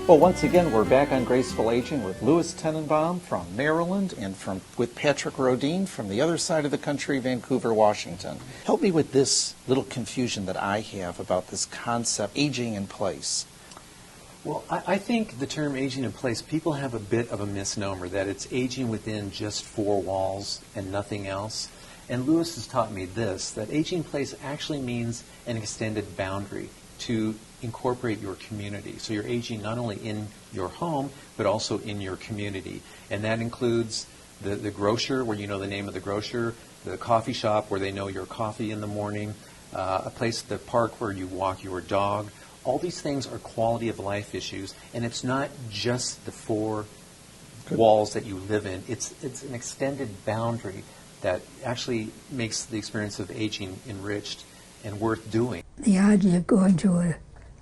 Well, once again, we're back on Graceful Aging with Louis Tenenbaum from Maryland and with Patrick Rodin from the other side of the country, Vancouver, Washington. Help me with this little confusion that I have about this concept, aging in place. Well, I think the term aging in place, people have a bit of a misnomer that it's aging within just four walls and nothing else. And Louis has taught me this, that aging in place actually means an extended boundary to incorporate your community. So you're aging not only in your home, but also in your community. And that includes the grocer, where you know the name of the grocer, the coffee shop where they know your coffee in the morning, a place at the park where you walk your dog. All these things are quality of life issues, and it's not just the four walls that you live in. It's an extended boundary that actually makes the experience of aging enriched and worth doing. The idea of going to a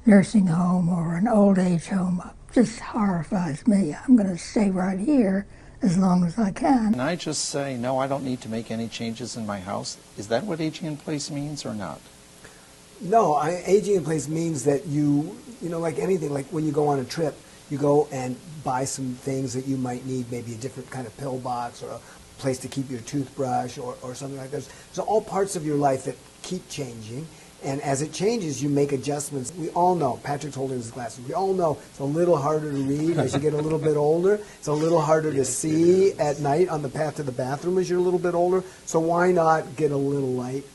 nursing home or an old age home just horrifies me. I'm going to stay right here as long as I can. Can I just say, no, I don't need to make any changes in my house? Is that what aging in place means or not? No, aging in place means that you know, like anything, like when you go on a trip, you go and buy some things that you might need, maybe a different kind of pill box or a place to keep your toothbrush or something like that. So all parts of your life that keep changing. And as it changes, you make adjustments. We all know, Patrick's holding his glasses, we all know it's a little harder to read as you get a little bit older. It's a little harder to see at night on the path to the bathroom as you're a little bit older. So why not get a little light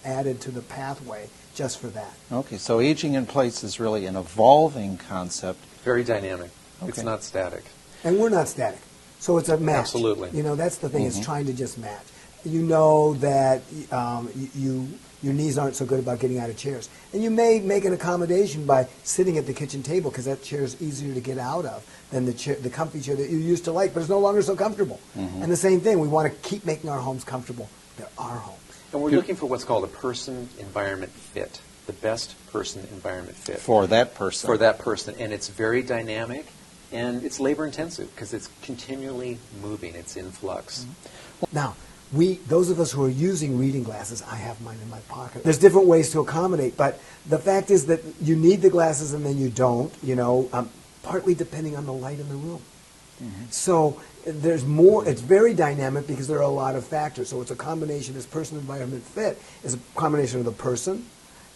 added to the pathway just for that? Okay, so aging in place is really an evolving concept. Very dynamic. Okay. It's not static. And we're not static. So it's a match. Absolutely. You know, that's the thing, is trying to just match. You know that your knees aren't so good about getting out of chairs. And you may make an accommodation by sitting at the kitchen table because that chair is easier to get out of than the comfy chair that you used to like, but it's no longer so comfortable. And the same thing, we want to keep making our homes comfortable. They're our homes. And we're looking for what's called a person-environment fit, the best person-environment fit. For that person. For that person. And it's very dynamic, and it's labor-intensive because it's continually moving. It's in flux. Now, those of us who are using reading glasses, I have mine in my pocket. There's different ways to accommodate, but the fact is that you need the glasses and then you don't, you know, partly depending on the light in the room. So there's more, it's very dynamic because there are a lot of factors. So it's a combination, this person-environment fit is a combination of the person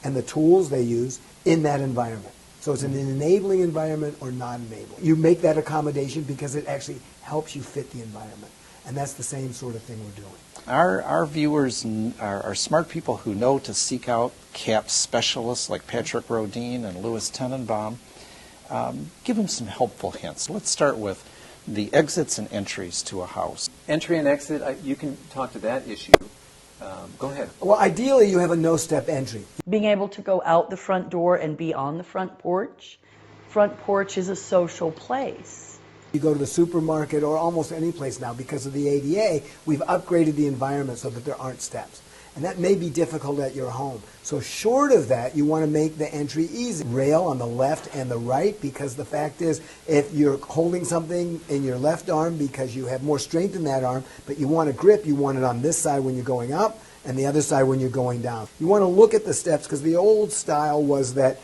and the tools they use in that environment. So it's an enabling environment or not enabling. You make that accommodation because it actually helps you fit the environment. And that's the same sort of thing we're doing. Our viewers are smart people who know to seek out CAP specialists like Patrick Rodin and Louis Tenenbaum. Give them some helpful hints. Let's start with the exits and entries to a house. Entry and exit, you can talk to that issue. Go ahead. Well, ideally, you have a no-step entry. Being able to go out the front door and be on the front porch. Front porch is a social place. You go to the supermarket or almost any place now, because of the ADA, we've upgraded the environment so that there aren't steps. And that may be difficult at your home. So short of that, you want to make the entry easy. Rail on the left and the right, because the fact is, if you're holding something in your left arm because you have more strength in that arm, but you want a grip, you want it on this side when you're going up and the other side when you're going down. You want to look at the steps, because the old style was that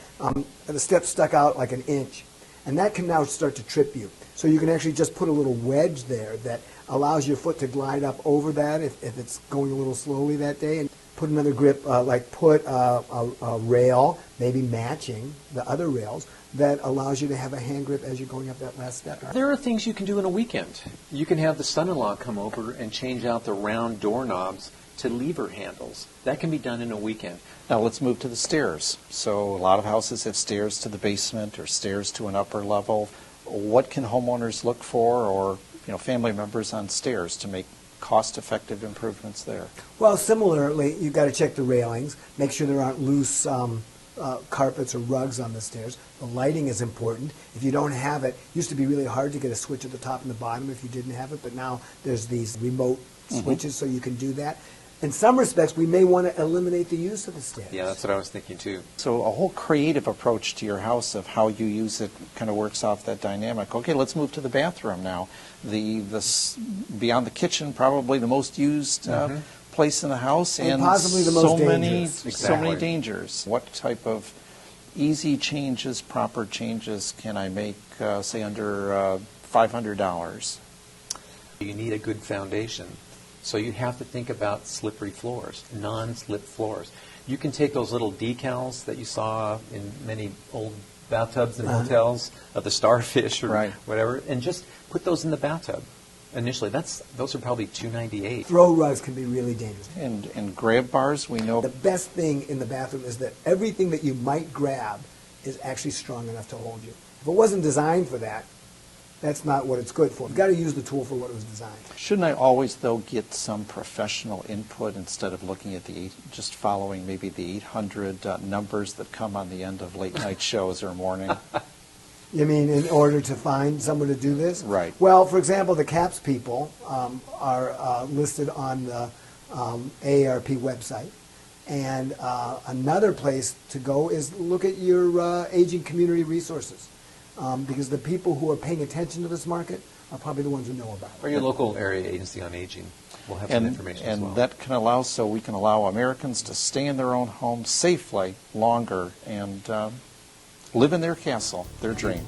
the steps stuck out like an inch. And that can now start to trip you. So you can actually just put a little wedge there that allows your foot to glide up over that if it's going a little slowly that day. And put another grip, like put a rail, maybe matching the other rails, that allows you to have a hand grip as you're going up that last step. There are things you can do in a weekend. You can have the son-in-law come over and change out the round doorknobs to lever handles. That can be done in a weekend. Now let's move to the stairs. So a lot of houses have stairs to the basement or stairs to an upper level. What can homeowners look for, or family members on stairs, to make cost-effective improvements there? Well, similarly, you've got to check the railings, make sure there aren't loose carpets or rugs on the stairs. The lighting is important. If you don't have it, it used to be really hard to get a switch at the top and the bottom if you didn't have it, but now there's these remote switches so you can do that. In some respects, we may want to eliminate the use of the stairs. Yeah, that's what I was thinking too. So a whole creative approach to your house of how you use it kind of works off that dynamic. Okay, let's move to the bathroom now. The beyond the kitchen, probably the most used place in the house, and possibly the most dangerous. So many dangers. What type of easy changes, proper changes can I make, say, under $500? You need a good foundation. So you have to think about slippery floors, non-slip floors. You can take those little decals that you saw in many old bathtubs in hotels of the starfish or Right. whatever, and just put those in the bathtub. Initially, those are probably $298. Throw rugs can be really dangerous. And grab bars, we know. The best thing in the bathroom is that everything that you might grab is actually strong enough to hold you. If it wasn't designed for that, that's not what it's good for. You've got to use the tool for what it was designed. Shouldn't I always, though, get some professional input instead of looking at just following maybe the 800 numbers that come on the end of late night shows or morning? You mean in order to find someone to do this? Right. Well, for example, the CAPS people are listed on the AARP website. And another place to go is look at your aging community resources. Because the people who are paying attention to this market are probably the ones who know about it. Or your local area agency on aging will have some information as well. And that can allow, so we can allow Americans to stay in their own homes safely longer and live in their castle, their dream.